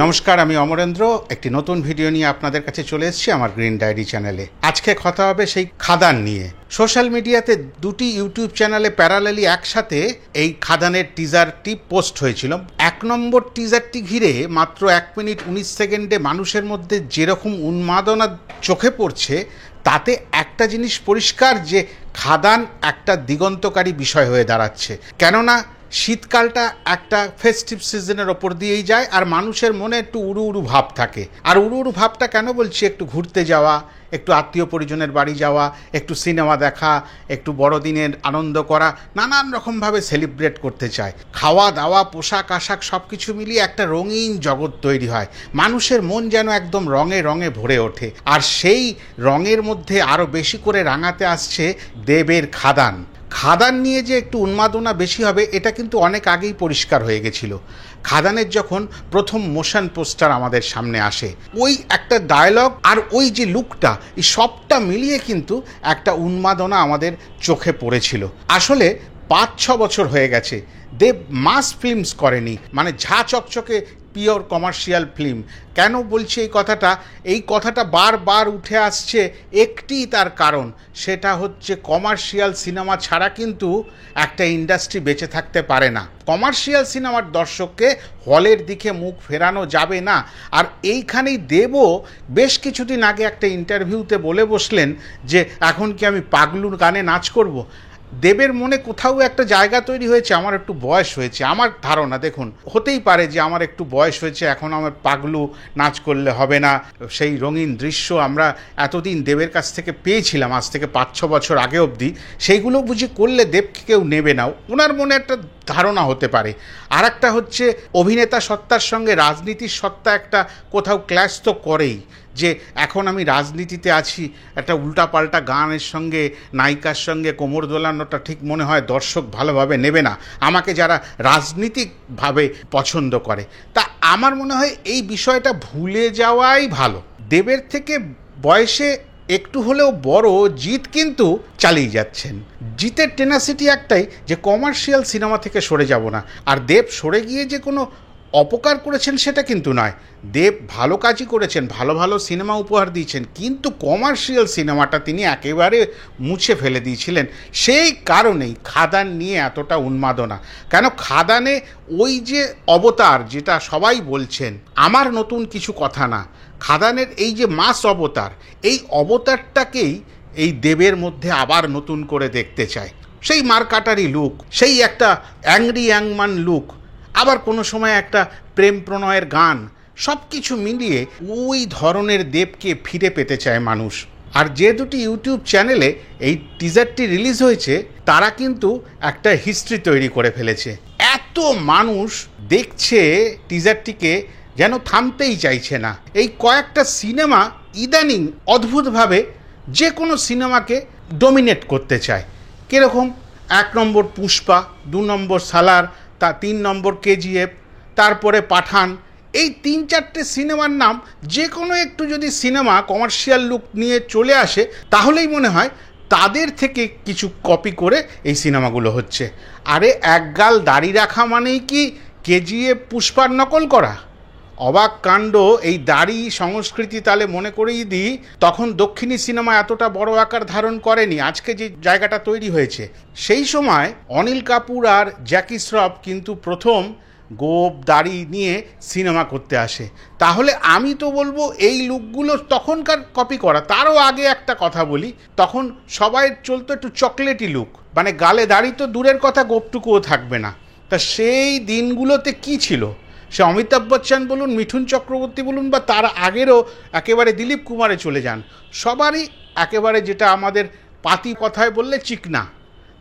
নমস্কার, আমি অমরেন্দ্র একটি নতুন ভিডিও নিয়ে আপনাদের কাছে চলে এসেছি আমার গ্রিন ডায়েরি চ্যানেলে। আজকে কথা হবে সেই খাদান নিয়ে। সোশ্যাল মিডিয়াতে দুটি ইউটিউব চ্যানেলে প্যারালালি একসাথে এই খাদানের টিজারটি পোস্ট হয়েছিল। 1 নম্বর টিজারটি ঘিরে মাত্র 1 মিনিট 19 সেকেন্ডে মানুষের মধ্যে যেরকম উন্মাদনা চোখে পড়ছে, তাতে একটা জিনিস পরিষ্কার যে খাদান একটা দিগন্তকারী বিষয় হয়ে দাঁড়াচ্ছে। কেননা শীতকালটা একটা ফেস্টিভ সিজনের ওপর দিয়েই যায়, আর মানুষের মনে একটু উড়ু উড়ু ভাব থাকে। আর উড়ু উড়ু ভাবটা কেন বলছি? একটু ঘুরতে যাওয়া, একটু আত্মীয় পরিজনের বাড়ি যাওয়া, একটু সিনেমা দেখা, একটু বড়দিনের আনন্দ করা, নানান রকমভাবে সেলিব্রেট করতে চায়। খাওয়া দাওয়া, পোশাক আশাক সব কিছু মিলিয়ে একটা রঙিন জগৎ তৈরি হয়। মানুষের মন যেন একদম রঙে রঙে ভরে ওঠে। আর সেই রঙের মধ্যে আরও বেশি করে রাঙাতে আসছে দেবের খাদান। খাদান নিয়ে যে একটু উন্মাদনা বেশি হবে, এটা কিন্তু অনেক আগেই পরিষ্কার হয়ে গেছিল। খাদানের যখন প্রথম মোশন পোস্টার আমাদের সামনে আসে, ওই একটা ডায়লগ আর ওই যে লুকটা, এই সবটা মিলিয়ে কিন্তু একটা উন্মাদনা আমাদের চোখে পড়েছিল। আসলে 5-6 বছর হয়ে গেছে দেব মাস ফিল্মস করেনি, মানে ঝা চকচকে পিওর কমার্শিয়াল ফিল্ম। কেন বলছি এই কথাটা বারবার উঠে আসছে? একটি তার কারণ, সেটা হচ্ছে কমার্শিয়াল সিনেমা ছাড়া কিন্তু একটা ইন্ডাস্ট্রি বেঁচে থাকতে পারে না। কমার্শিয়াল সিনেমার দর্শককে হলের দিকে মুখ ফেরানো যাবে না। আর এইখানেই দেবও বেশ কিছুদিন আগে একটা ইন্টারভিউতে বলে বসলেন যে এখন কি আমি পাগলুর গানে নাচ করব। দেবের মনে কোথাও একটা জায়গা তৈরি হয়েছে, আমার একটু বয়স হয়েছে। আমার ধারণা, দেখুন, হতেই পারে যে আমার একটু বয়স হয়েছে, এখন আমার পাগলু নাচ করলে হবে না। সেই রঙিন দৃশ্য আমরা এতদিন দেবের কাছ থেকে পেয়েছিলাম, আজ থেকে 5-6 বছর আগে অবধি, সেইগুলো বুঝি করলে দেবকে কেউ নেবে না, ওনার মনে একটা ধারণা হতে পারে। আর একটা হচ্ছে অভিনেতা সত্তার সঙ্গে রাজনীতির সত্তা একটা কোথাও ক্ল্যাশ তো করেই, যে এখন আমি রাজনীতিতে আছি, একটা উল্টাপাল্টা গানের সঙ্গে নায়িকার সঙ্গে কোমর দোলানোটা ঠিক মনে হয় দর্শক ভালোভাবে নেবে না, আমাকে যারা রাজনীতিকভাবে পছন্দ করে। তা আমার মনে হয় এই বিষয়টা ভুলে যাওয়াই ভালো। দেবের থেকে বয়সে একটু হলেও বড় জিৎ কিন্তু চালিয়ে যাচ্ছেন। জিতের টেনাসিটি একটাই, যে কমার্শিয়াল সিনেমা থেকে সরে যাব না। আর দেব সরে গিয়ে যে কোনো অপকার করেছেন সেটা কিন্তু নয়। দেব ভালো কাজই করেছেন, ভালো ভালো সিনেমা উপহার দিয়েছেন, কিন্তু কমার্শিয়াল সিনেমাটা তিনি একেবারে মুছে ফেলে দিয়েছিলেন। সেই কারণেই খাদান নিয়ে এতটা উন্মাদনা। কেন খাদানে ওই যে অবতার, যেটা সবাই বলছেন, আমার নতুন কিছু কথা না, খাদানের এই যে মাস অবতার, এই অবতারটাকেই এই দেবের মধ্যে আবার নতুন করে দেখতে চায়। সেই মারকাটারি লুক, সেই একটা অ্যাংরি ইয়াংম্যান লুক, আবার কোনো সময় একটা প্রেম প্রণয়ের গান, সব কিছু মিলিয়ে ওই ধরনের দেবকে ফিরে পেতে চায় মানুষ। আর যে দুটি ইউটিউব চ্যানেলে এই টিজারটি রিলিজ হয়েছে, তারা কিন্তু একটা হিস্ট্রি তৈরি করে ফেলেছে। এত মানুষ দেখছে টিজারটিকে, যেন থামতেই চাইছে না। এই কয়েকটা সিনেমা ইদানিং অদ্ভুতভাবে যে কোনো সিনেমাকে ডমিনেট করতে চায়। কীরকম? 1 নম্বর পুষ্পা, 2 নম্বর সালার, 3 নম্বর কেজিএফ, তারপরে পাঠান। এই 3-4টে সিনেমার নাম, যে কোনো একটু যদি সিনেমা কমার্শিয়াল লুক নিয়ে চলে আসে, তাহলেই মনে হয় তাদের থেকে কিছু কপি করে এই সিনেমাগুলো হচ্ছে। আরে একগাল দাড়ি রাখা মানেই কি কেজিএফ পুষ্পার নকল করা? অবাক কাণ্ড। এই দাড়ি সংস্কৃতি তাহলে মনে করেই দিই, তখন দক্ষিণী সিনেমা এতটা বড় আকার ধারণ করেনি আজকে যে জায়গাটা তৈরি হয়েছে। সেই সময় অনিল কাপুর আর জ্যাকি শ্রফ কিন্তু প্রথম গোপ দাড়ি নিয়ে সিনেমা করতে আসে। তাহলে আমি তো বলবো এই লুকগুলো তখনকার কপি করা। তারও আগে একটা কথা বলি, তখন সবাই চলতো একটু চকলেটি লুক, মানে গালে দাড়ি তো দূরের কথা, গোপটুকুও থাকবে না। তা সেই দিনগুলোতে কি ছিল? সে অমিতাভ বচ্চন বলুন, মিঠুন চক্রবর্তী বলুন, বা তার আগেরও একেবারে দিলীপ কুমারে চলে যান, সবারই একেবারে যেটা আমাদের পাতি কথায় বললে চিকনা।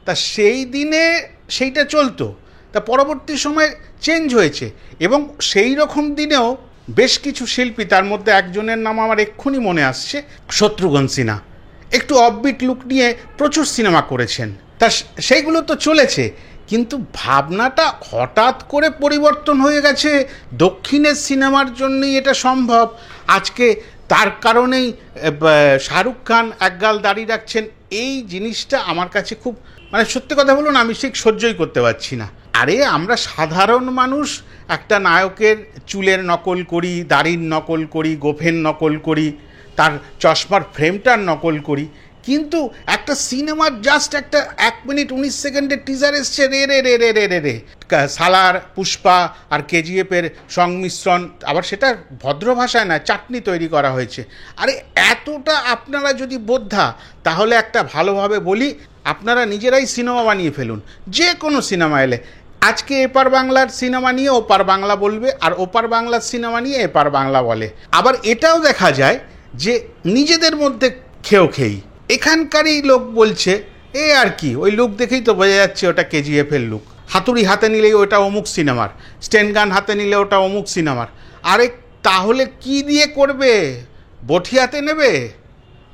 তা সেই দিনে সেইটা চলতো। তা পরবর্তী সময় চেঞ্জ হয়েছে, এবং সেই রকম দিনেও বেশ কিছু শিল্পী, তার মধ্যে একজনের নাম আমার এক্ষুনি মনে আসছে, শত্রুঘ্ন সিনহা, একটু অফবিট লুক নিয়ে প্রচুর সিনেমা করেছেন। তা সেইগুলো তো চলেছে, কিন্তু ভাবনাটা হঠাৎ করে পরিবর্তন হয়ে গেছে। দক্ষিণের সিনেমার জন্যই এটা সম্ভব। আজকে তার কারণেই শাহরুখ খান একগাল দাঁড়িয়ে রাখছেন। এই জিনিসটা আমার কাছে খুব, মানে সত্যি কথা বলুন, আমি ঠিক সহ্যই করতে পারছি না। আরে আমরা সাধারণ মানুষ একটা নায়কের চুলের নকল করি, দাড়ির নকল করি, গোফের নকল করি, তার চশমার ফ্রেমটার নকল করি, কিন্তু একটা সিনেমার জাস্ট একটা 1 মিনিট 19 সেকেন্ডের টিজার এসছে, রে রে রে রে রে রে রে সালার, পুষ্পা আর কেজিএফের সংমিশ্রণ, আবার সেটা ভদ্র ভাষায় না, চাটনি তৈরি করা হয়েছে। আরে এতটা আপনারা যদি বোদ্ধা, তাহলে একটা ভালোভাবে বলি, আপনারা নিজেরাই সিনেমা বানিয়ে ফেলুন। যে কোনো সিনেমা এলে আজকে এপার বাংলার সিনেমা নিয়ে ওপার বাংলা বলবে, আর ওপার বাংলার সিনেমা নিয়ে এপার বাংলা বলে। আবার এটাও দেখা যায় যে নিজেদের মধ্যে খেয়েই এখানকারই লোক বলছে এ আর কি, ওই লুক দেখেই তো বোঝা যাচ্ছে ওটা কেজিএফের লুক, হাতুড়ি হাতে নিলেই ওটা অমুক সিনেমার, স্টেন গান হাতে নিলে ওটা অমুক সিনেমার। আরে তাহলে কি দিয়ে করবে? বটি হাতে নেবে?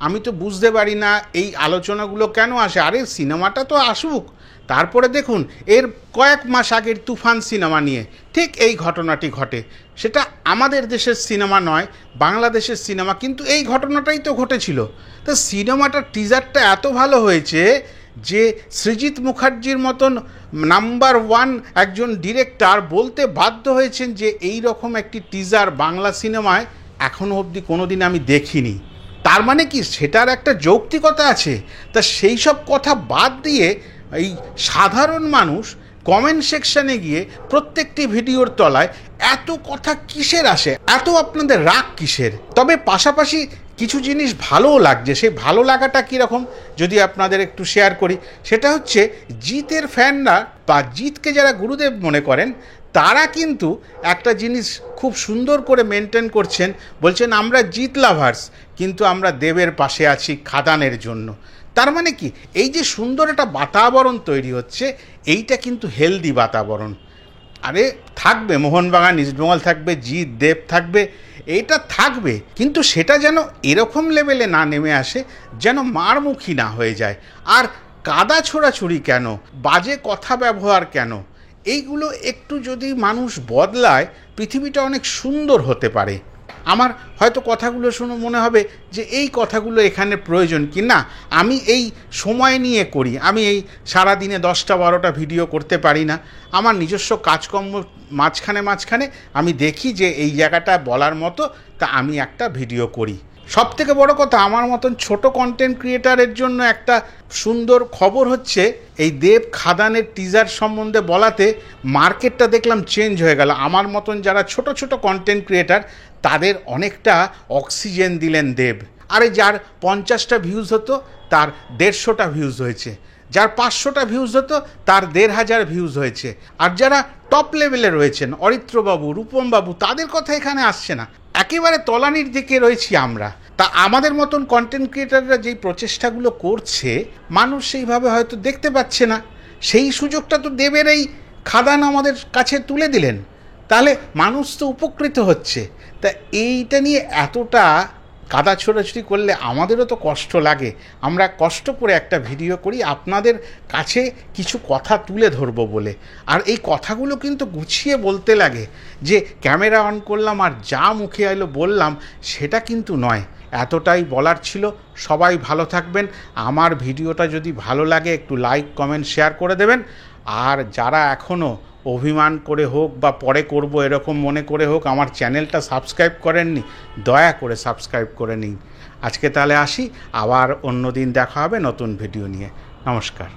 আমি তো বুঝতে পারি না এই আলোচনাগুলো কেন আসে। আরে সিনেমাটা তো আসুক, তারপরে দেখুন এর কয়েক মাস আগের তুফান সিনেমা নিয়ে ঠিক এই ঘটনাটি ঘটে। সেটা আমাদের দেশের সিনেমা নয়, বাংলাদেশের সিনেমা, কিন্তু এই ঘটনাটাই তো ঘটেছিল। তো সিনেমাটার টিজারটা এত ভালো হয়েছে যে সৃজিত মুখার্জির মতন নাম্বার 1 একজন ডিরেক্টর বলতে বাধ্য হয়েছেন যে এই রকম একটি টিজার বাংলা সিনেমায় এখনও অবধি কোনো দিন আমি দেখিনি। তার মানে কি সেটার একটা যৌক্তিকতা আছে? তা সেই সব কথা বাদ দিয়ে এই সাধারণ মানুষ কমেন্ট সেকশানে গিয়ে প্রত্যেকটি ভিডিওর তলায় এত কথা কিসের আসে, এত আপনাদের রাগ কিসের? তবে পাশাপাশি কিছু জিনিস ভালোও লাগছে। সেই ভালো লাগাটা কীরকম যদি আপনাদের একটু শেয়ার করি, সেটা হচ্ছে জিতের ফ্যানরা বা জিতকে যারা গুরুদেব মনে করেন, তারা কিন্তু একটা জিনিস খুব সুন্দর করে মেনটেন করছেন, বলছেন আমরা জিত লাভার্স, কিন্তু আমরা দেবের পাশে আছি খাদানের জন্য। তার মানে কি এই যে সুন্দর একটা বাতাবরণ তৈরি হচ্ছে, এইটা কিন্তু হেলদি বাতাবরণ। আরে থাকবে মোহনবাগান, ইস্টবেঙ্গল থাকবে, জিত দেব থাকবে, এটা থাকবে, কিন্তু সেটা যেন এরকম লেভেলে না নেমে আসে, যেন মারমুখী না হয়ে যায়। আর কাদা ছোড়াছুড়ি কেন, বাজে কথা ব্যবহার কেন, এইগুলো একটু যদি মানুষ বদলায়, পৃথিবীটা অনেক সুন্দর হতে পারে। আমার হয়তো কথাগুলো শুনে মনে হবে যে এই কথাগুলো এখানে প্রয়োজন কি না, আমি এই সময় নিয়ে করি, আমি এই সারাদিনে 10টা 12টা ভিডিও করতে পারি না। আমার নিজস্ব কাজকর্ম মাঝখানে আমি দেখি যে এই জায়গাটা বলার মতো, তা আমি একটা ভিডিও করি। সবথেকে বড় কথা, আমার মতন ছোট কন্টেন্ট ক্রিয়েটারের জন্য একটা সুন্দর খবর হচ্ছে, এই দেব খাদানের টিজার সম্বন্ধে বলাতে মার্কেটটা দেখলাম চেঞ্জ হয়ে গেল। আমার মতন যারা ছোট ছোট কন্টেন্ট ক্রিয়েটার, তাদের অনেকটা অক্সিজেন দিলেন দেব। আরে যার 50টা ভিউজ হতো তার 150টা ভিউজ হয়েছে, যার 500টা ভিউজ হতো তার 1500 ভিউজ হয়েছে। আর যারা টপ লেভেলে রয়েছেন, অরিত্রবাবু, রূপমবাবু, তাদের কথা এখানে আসছে না। একেবারে তলানির দিকে রয়েছি আমরা। তা আমাদের মতন কন্টেন্ট ক্রিয়েটাররা যেই প্রচেষ্টাগুলো করছে, মানুষ সেইভাবে হয়তো দেখতে পাচ্ছে না। সেই সুযোগটা তো দেবের এই খাদান আমাদের কাছে তুলে দিলেন, তাহলে মানুষ তো উপকৃত হচ্ছে। তা এইটা নিয়ে এতটা কাদা ছোড়াছুড়ি করলে আমাদেরও তো কষ্ট লাগে। আমরা কষ্ট করে একটা ভিডিও করি আপনাদের কাছে কিছু কথা তুলে ধরবো বলে, আর এই কথাগুলো কিন্তু গুছিয়ে বলতে লাগে। যে ক্যামেরা অন করলাম আর যা মুখে এলো বললাম, সেটা কিন্তু নয়। এতটাই বলার ছিল। সবাই ভালো থাকবেন। আমার ভিডিওটা যদি ভালো লাগে একটু লাইক, কমেন্ট, শেয়ার করে দেবেন। আর যারা এখনও অভিমান করে হোক বা পরে করব এরকম মনে করে হোক আমার চ্যানেলটা সাবস্ক্রাইব করেননি, দয়া করে সাবস্ক্রাইব করে নিন। আজকে তাহলে আসি, আবার অন্য দিন দেখা হবে নতুন ভিডিও নিয়ে। নমস্কার।